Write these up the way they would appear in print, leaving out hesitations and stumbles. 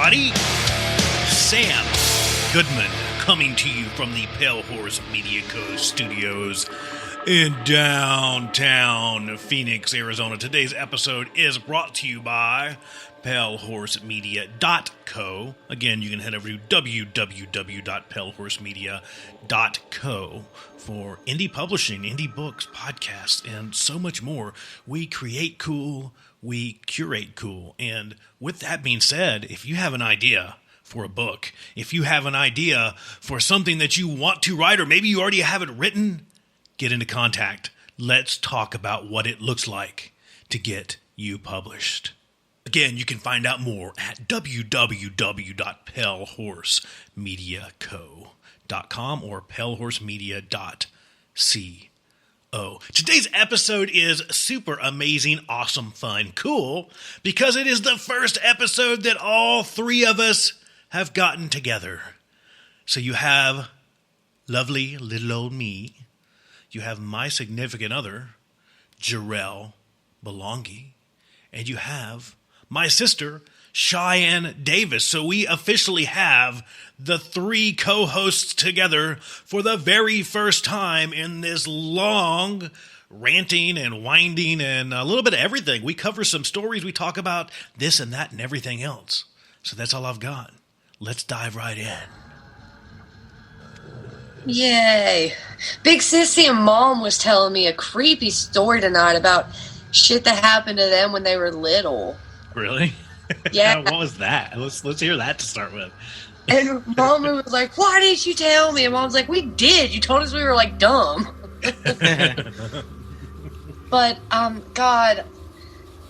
everybody. Sam Goodman coming to you from the palehorsemediaco studios in downtown Phoenix, Arizona. Today's episode is brought to you by palehorsemediaco. Again, you can head over to www.palehorsemediaco for indie publishing, indie books, podcasts, and so much more. We create cool, we curate cool. And with that being said, if you have an idea for a book, if you have an idea for something that you want to write, or maybe you already have it written, get into contact. Let's talk about what it looks like to get you published. Again, you can find out more at www.palehorsemediaco.com or palehorsemedia.co. Today's episode is super amazing, awesome, fun, cool, because it is the first episode that all three of us have gotten together. So you have lovely little old me. You have my significant other, Jarrell Belongi, and you have my sister, Cheyenne Davis. So we officially have the three co-hosts together for the very first time in this long ranting and winding and a little bit of everything. We cover some stories. We talk about this and that and everything else. So that's all I've got. Let's dive right in. Yay. Big Sissy and Mom was telling me a creepy story tonight about shit that happened to them when they were little. Really? Yeah. What was that? Let's hear that to start with. And Mom was like, why didn't you tell me? And Mom's like, we did. You told us we were like dumb. But, God,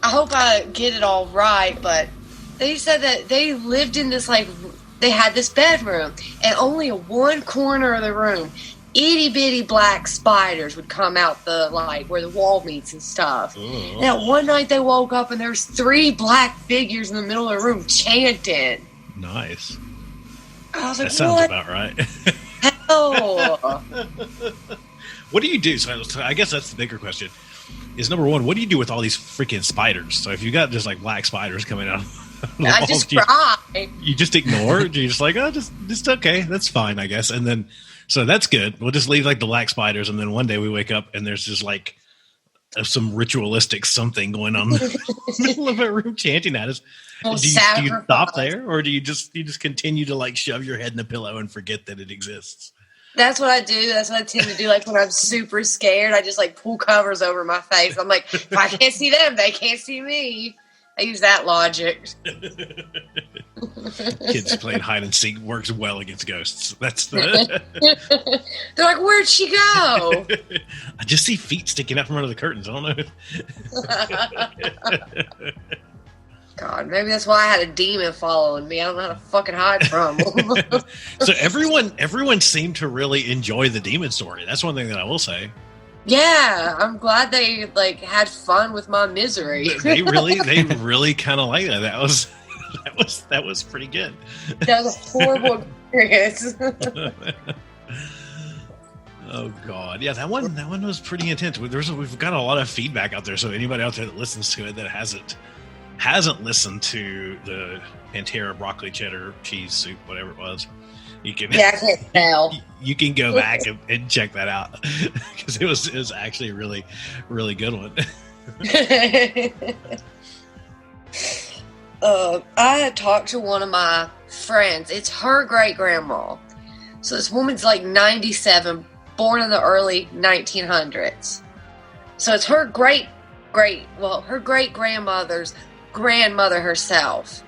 I hope I get it all right, but they said that they lived in this, like, they had this bedroom, and only in one corner of the room, itty-bitty black spiders would come out the, like, where the wall meets and stuff. Ooh. And that one night they woke up, and there was 3 black figures in the middle of the room chanting. Nice. I was like, that sounds about right. Hell. What do you do? So I guess that's the bigger question. Is number one, what do you do with all these freaking spiders? So if you got just like black spiders coming out, I just cry. You just ignore? You're just like, oh, just okay, that's fine, I guess. And then, so that's good. We'll just leave like the black spiders, and then one day we wake up and there's just like some ritualistic something going on in the middle of a room chanting at us. Do you stop there, or do you just continue to like shove your head in the pillow and forget that it exists? That's what I do. That's what I tend to do. Like when I'm super scared, I just like pull covers over my face. I'm like, if I can't see them, they can't see me. I use that logic. Kids playing hide and seek works well against ghosts. That's the. They're like, where'd she go? I just see feet sticking out from under the curtains. I don't know. God, maybe that's why I had a demon following me. I don't know how to fucking hide from them. So everyone seemed to really enjoy the demon story. That's one thing that I will say. Yeah, I'm glad they like had fun with my misery. They really kind of liked that. That was pretty good. That was a horrible experience. Oh God, yeah, that one was pretty intense. We've got a lot of feedback out there, so anybody out there that listens to it that hasn't listened to the Pantera broccoli cheddar cheese soup, whatever it was, you can I can't tell. You can go back and check that out because it was actually a really, really good one. I had talked to one of my friends. It's her great grandma. So this woman's like 97, born in the early 1900s. So it's her great grandmother's grandmother herself.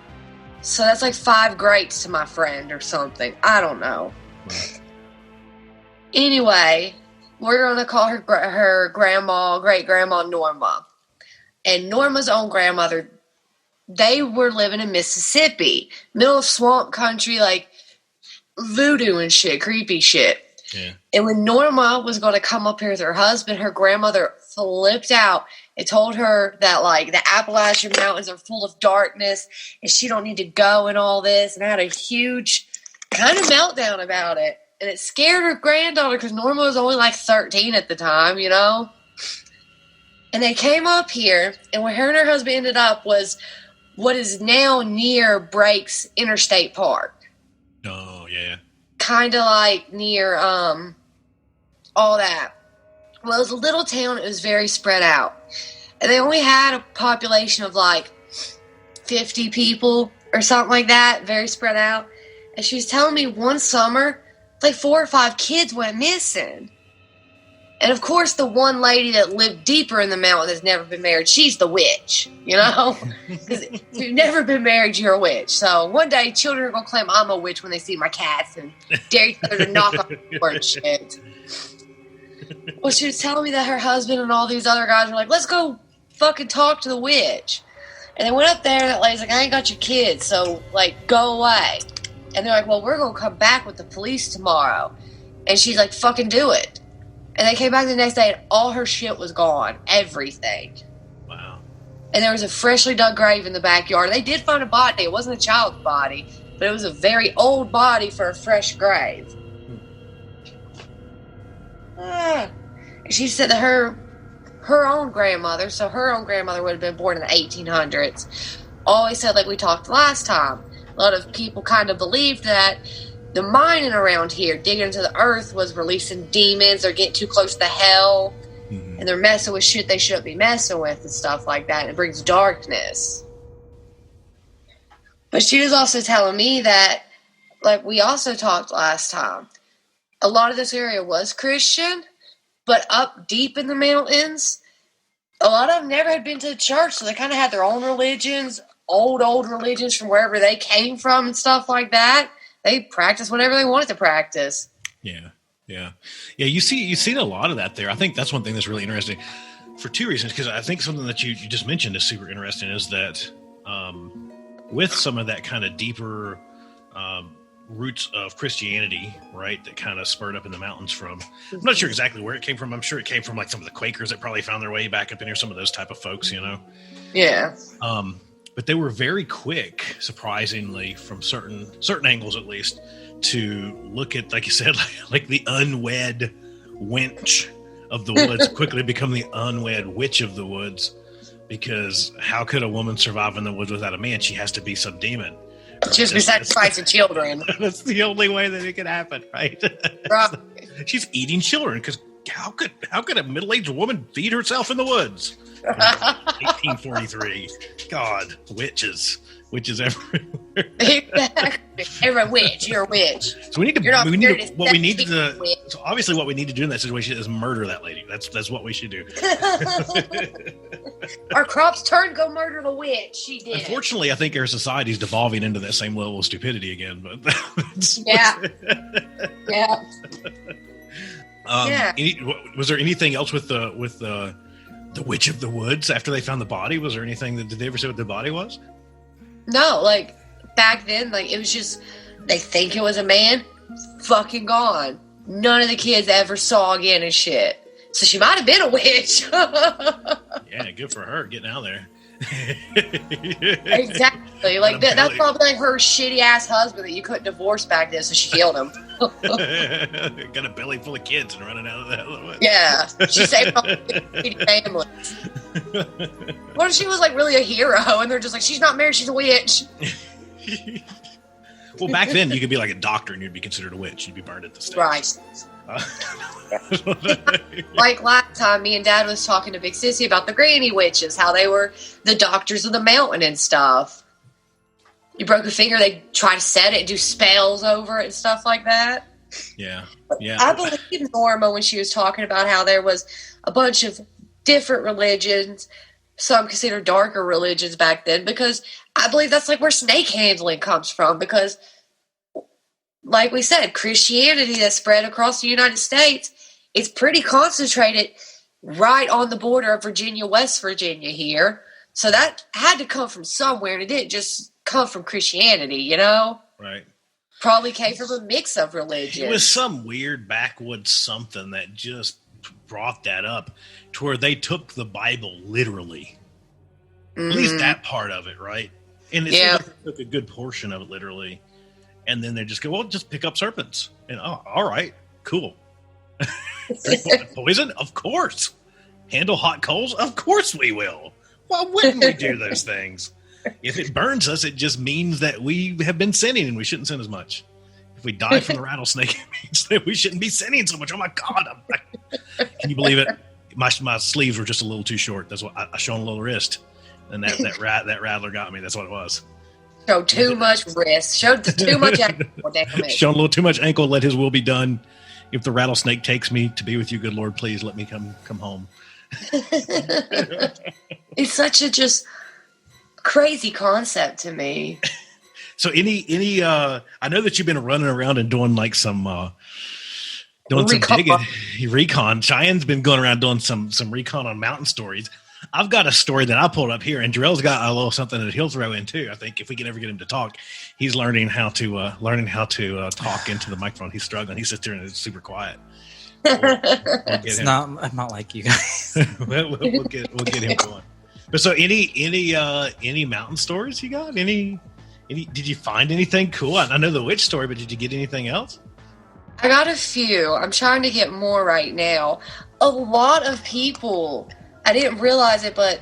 So that's like 5 greats to my friend or something. I don't know. Right. Anyway, we're going to call her great grandma Norma. And Norma's own grandmother, they were living in Mississippi, middle of swamp country, like voodoo and shit, creepy shit. Yeah. And when Norma was going to come up here with her husband, her grandmother flipped out and told her that, like, the Appalachian Mountains are full of darkness and she don't need to go and all this, and had a huge kind of meltdown about it. And it scared her granddaughter because Norma was only like 13 at the time, you know? And they came up here, and where her and her husband ended up was what is now near Breaks Interstate Park. Oh, yeah. Kind of like near all that. Well, it was a little town. It was very spread out. And they only had a population of like 50 people or something like that, very spread out. And she was telling me one summer, like 4 or 5 kids went missing. And of course, the one lady that lived deeper in the mountain has never been married. She's the witch, you know? Because if you've never been married, you're a witch. So one day, children are going to claim I'm a witch when they see my cats and dare each other to knock on the door and shit. Well, she was telling me that her husband and all these other guys were like, let's go fucking talk to the witch. And they went up there, and that lady's like, I ain't got your kids, so, like, go away. And they're like, well, we're going to come back with the police tomorrow. And she's like, fucking do it. And they came back the next day, and all her shit was gone. Everything. Wow. And there was a freshly dug grave in the backyard. They did find a body. It wasn't a child's body, but it was a very old body for a fresh grave. And she said that her own grandmother, so her own grandmother would have been born in the 1800s, always said, like we talked last time, a lot of people kind of believed that the mining around here, digging into the earth, was releasing demons or getting too close to hell, and they're messing with shit they shouldn't be messing with and stuff like that, and it brings darkness. But she was also telling me that, like we also talked last time, a lot of this area was Christian, but up deep in the mountains, a lot of them never had been to the church, so they kind of had their own religions, old religions from wherever they came from and stuff like that. They practiced whatever they wanted to practice. Yeah. You see a lot of that there. I think that's one thing that's really interesting for 2 reasons, because I think something that you just mentioned is super interesting is that with some of that kind of deeper roots of Christianity, right, that kind of spurred up in the mountains from, I'm not sure exactly where it came from. I'm sure it came from like some of the Quakers that probably found their way back up in here, some of those type of folks, you know? Yeah. But they were very quick, surprisingly, from certain angles at least, to look at, like you said, like the unwed wench of the woods quickly become the unwed witch of the woods, because how could a woman survive in the woods without a man? She has to be some demon. Just be sacrificing children. That's the only way that it could happen, right? Right. She's eating children, because how could a middle-aged woman feed herself in the woods? 1843. God, witches everywhere. Exactly. You're a witch. You're a witch. So what we need to do in that situation is murder that lady. That's what we should do. Our crops turned, go murder the witch. She did. Unfortunately, I think our society is devolving into that same level of stupidity again. But yeah. Was there anything else with the witch of the woods after they found the body? Was there anything did they ever say what the body was? No, like back then, like it was just they think it was a man, fucking gone. None of the kids ever saw again and shit. So she might have been a witch. Yeah, good for her getting out there. Exactly. Like that's probably like her shitty ass husband that you couldn't divorce back then, so she killed him. Got a belly full of kids and running out of that. Yeah, she saved all the shitty families. What if she was like really a hero, and they're just like, she's not married, she's a witch. Well, back then you could be like a doctor and you'd be considered a witch. You'd be burned at the stake. Right. Like last time, me and Dad was talking to Big Sissy about the granny witches, how they were the doctors of the mountain and stuff. You broke a finger, they try to set it and do spells over it and stuff like that. Yeah. I believe Norma when she was talking about how there was a bunch of different religions, some considered darker religions back then, because I believe that's like where snake handling comes from, because like we said, Christianity that spread across the United States, it's pretty concentrated right on the border of Virginia, West Virginia here. So that had to come from somewhere, and it didn't just come from Christianity, you know? Right. Probably came from a mix of religions. It was some weird backwoods something that just brought that up to where they took the Bible literally. Mm-hmm. At least that part of it, right? And it seems like they took a good portion of it literally. And then they just go, well, just pick up serpents. And, oh, all right, cool. Poison? Of course. Handle hot coals? Of course we will. Why wouldn't we do those things? if it burns us, it just means that we have been sinning and we shouldn't sin as much. If we die from the rattlesnake, it means that we shouldn't be sinning so much. Oh my God. Can you believe it? My sleeves were just a little too short. That's what I showed a little wrist. And that rattler got me. That's what it was. Showed too much wrist. Showed too much ankle. Shown a little too much ankle. Let his will be done. If the rattlesnake takes me to be with you, good Lord, please let me come home. It's such a just crazy concept to me. So any I know that you've been running around and doing like some digging recon. Cheyenne's been going around doing some recon on mountain stories. I've got a story that I pulled up here, and Jarrell's got a little something that he'll throw in too. I think if we can ever get him to talk, he's learning how to talk into the microphone. He's struggling. He sits there and is super quiet. I'm not like you guys. we'll get him going. But so any mountain stories you got? Any? Did you find anything cool? I know the witch story, but did you get anything else? I got a few. I'm trying to get more right now. A lot of people, I didn't realize it, but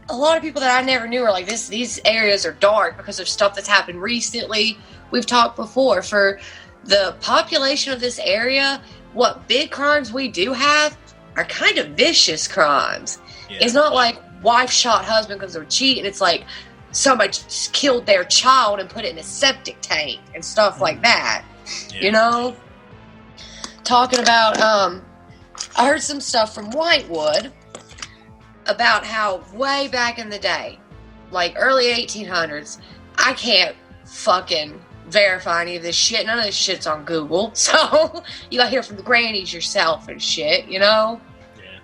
a lot of people that I never knew are like, these areas are dark because of stuff that's happened recently. We've talked before. For the population of this area, what big crimes we do have are kind of vicious crimes. Yeah. It's not like wife shot husband because they're cheating. It's like somebody just killed their child and put it in a septic tank and stuff like that. Yeah. You know? Talking about, I heard some stuff from Whitewood about how way back in the day, like early 1800s, I can't fucking verify any of this shit. None of this shit's on Google. So you gotta hear from the grannies yourself and shit, you know? Yeah.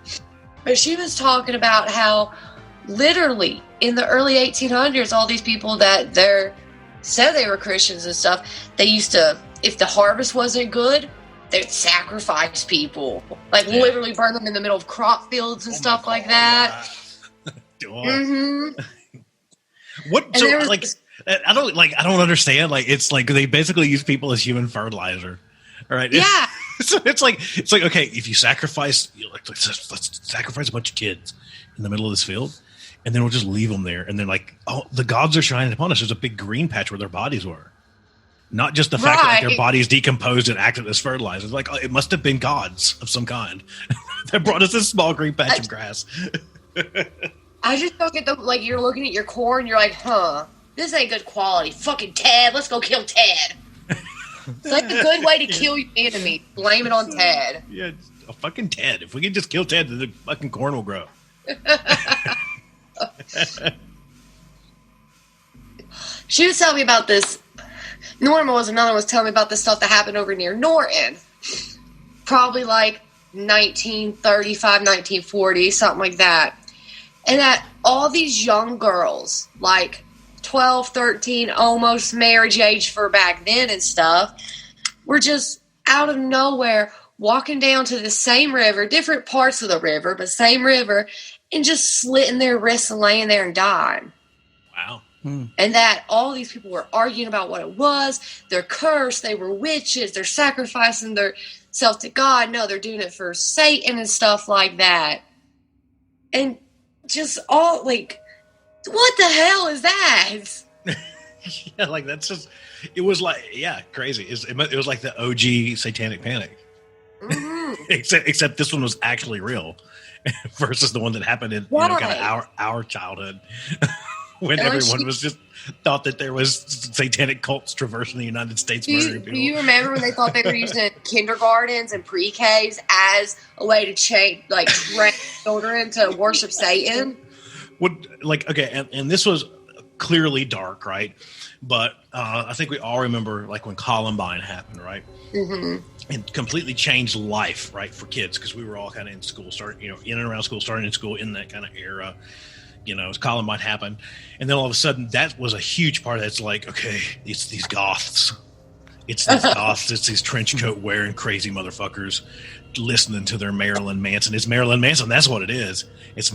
But she was talking about how literally in the early 1800s, all these people that said they were Christians and stuff, they used to, if the harvest wasn't good, they'd sacrifice people. Like literally burn them in the middle of crop fields and stuff like that. Mm-hmm. What? So like, I don't understand. Like, it's like they basically use people as human fertilizer. All right. Yeah. So it's like okay, if you sacrifice, let's sacrifice a bunch of kids in the middle of this field, and then we'll just leave them there, and then like, oh, the gods are shining upon us. There's a big green patch where their bodies were. Not just the fact that like, their bodies decomposed and acted as fertilizer. It's like, oh, it must have been gods of some kind that brought us this small green patch of grass. I just don't get like, you're looking at your corn, you're like, this ain't good quality. Fucking Ted, let's go kill Ted. It's like a good way to kill your enemy. Blame it on Ted. Yeah, a fucking Ted. If we can just kill Ted, then the fucking corn will grow. She was telling me about this. Norma was another one was telling me about this stuff that happened over near Norton. Probably like 1935, 1940, something like that. And that all these young girls, like 12, 13, almost marriage age for back then and stuff, were just out of nowhere walking down to the same river, different parts of the river, but same river, and just slitting their wrists and laying there and dying. Wow. And that all these people were arguing about what it was. They're cursed. They were witches. They're sacrificing their self to God. No, they're doing it for Satan and stuff like that. And just all like, what the hell is that? Yeah, like that's just, it was like, yeah, crazy. It was like the OG satanic panic. Mm-hmm. except this one was actually real versus the one that happened in kind of our childhood. When everyone was just thought that there was satanic cults traversing the United States murdering people. Do you remember when they thought they were using kindergartens and pre-Ks as a way to train children to worship Satan? And this was clearly dark, right? But I think we all remember like when Columbine happened, right? Mm-hmm. And completely changed life, right, for kids because we were all kind of in school, in and around school, starting in school in that kind of era. As Columbine happened. And then all of a sudden, that was a huge part of it. It's like, okay, it's these goths. It's these trench coat wearing crazy motherfuckers listening to their Marilyn Manson. It's Marilyn Manson. That's what it is. It's